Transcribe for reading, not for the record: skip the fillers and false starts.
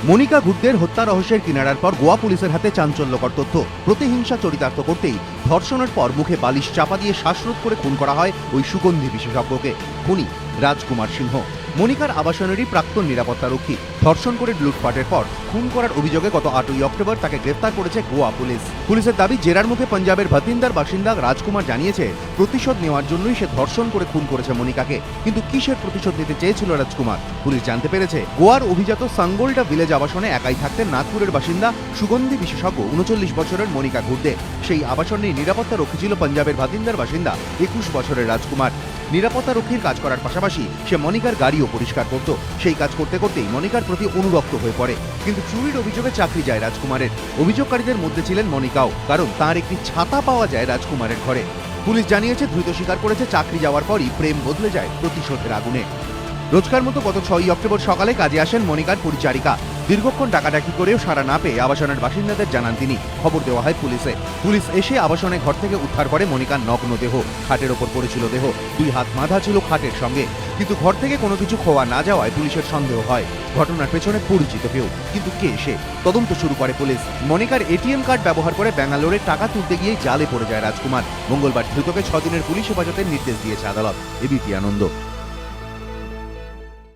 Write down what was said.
মনিকা ঘুরদের হত্যা রহস্যের কিনারার পর গোয়া পুলিশের হাতে চাঞ্চল্যকর তথ্য। প্রতিহিংসা চরিতার্থ করতেই ধর্ষণের পর মুখে বালিশ চাপা দিয়ে শ্বাসরোধ করে খুন করা হয় ওই সুগন্ধি বিশেষজ্ঞকে। খুনি রাজকুমার সিংহ, মনিকার আবাসনেরই প্রাক্তন নিরাপত্তারক্ষী। ধর্ষণ করে লুটপাটের পর খুন করার অভিযোগে গত 8ই অক্টোবর তাকে গ্রেফতার করেছে গোয়া পুলিশ। পুলিশের দাবি, জেরার মুখে পাঞ্জাবের ভাতিন্দার বাসিন্দা রাজকুমার জানিয়েছে প্রতিশোধ নেওয়ার জন্যই সে ধর্ষণ করে খুন করেছে মনিকাকে। কিন্তু কিসের প্রতিশোধ নিতে চেয়েছিল রাজকুমার? পুলিশ জানতে পেরেছে, গোয়ার অভিজাত সাঙ্গোল্ডা ভিলেজ আবাসনে একাই থাকতেন নাগপুরের বাসিন্দা সুগন্ধি বিশেষজ্ঞ 39 বছরের মনিকা ঘুরদে। সেই আবাসনে নিরাপত্তা রক্ষী ছিল পাঞ্জাবের ভাতিন্দার বাসিন্দা 21 বছরের রাজকুমার। নিরাপত্তা রক্ষীর কাজ করার পাশাপাশি সে মনিকার গাড়িও পরিষ্কার করত। সেই কাজ করতে করতেই মনিকার প্রতি অনুরক্ত হয়ে পড়ে। কিন্তু চুরির অভিযোগে চাকরি যায় রাজকুমারের। অভিযোগকারীদের মধ্যে ছিলেন মনিকাও, কারণ তার একটি ছাতা পাওয়া যায় রাজকুমারের ঘরে। পুলিশ জানিয়েছে, ধৃত স্বীকার করেছে চাকরি যাওয়ার পরই প্রেম বদলে যায় প্রতিশোধের আগুনে। রোজকার মতো গত 6ই অক্টোবর সকালে কাজে আসেন মনিকার পরিচারিকা। দীর্ঘক্ষণ ডাকাডাকি করেও সাড়া না পেয়ে আবাসনের বাসিন্দাদের জানান তিনি। খবর দেওয়া হয় পুলিশে। পুলিশ এসে আবাসনের ঘর থেকে উদ্ধার করে মনিকার নগ্ন দেহ। খাটের ওপর পড়েছিল দেহ, 2 হাত বাঁধা ছিল খাটের সঙ্গে। কিন্তু ঘর থেকে কোনো কিছু খোয়া না যাওয়ায় পুলিশের সন্দেহ হয় ঘটনার পেছনে পরিচিত কেউ। কিন্তু কে সে? তদন্ত শুরু করে পুলিশ। মনিকার এটিএম কার্ড ব্যবহার করে ব্যাঙ্গালোরে টাকা তুলতে গিয়ে জালে পড়ে যায় রাজকুমার। মঙ্গলবার ধৃতকে 6 দিনের পুলিশ হেফাজতের নির্দেশ দিয়েছে আদালত। এবিপি আনন্দ।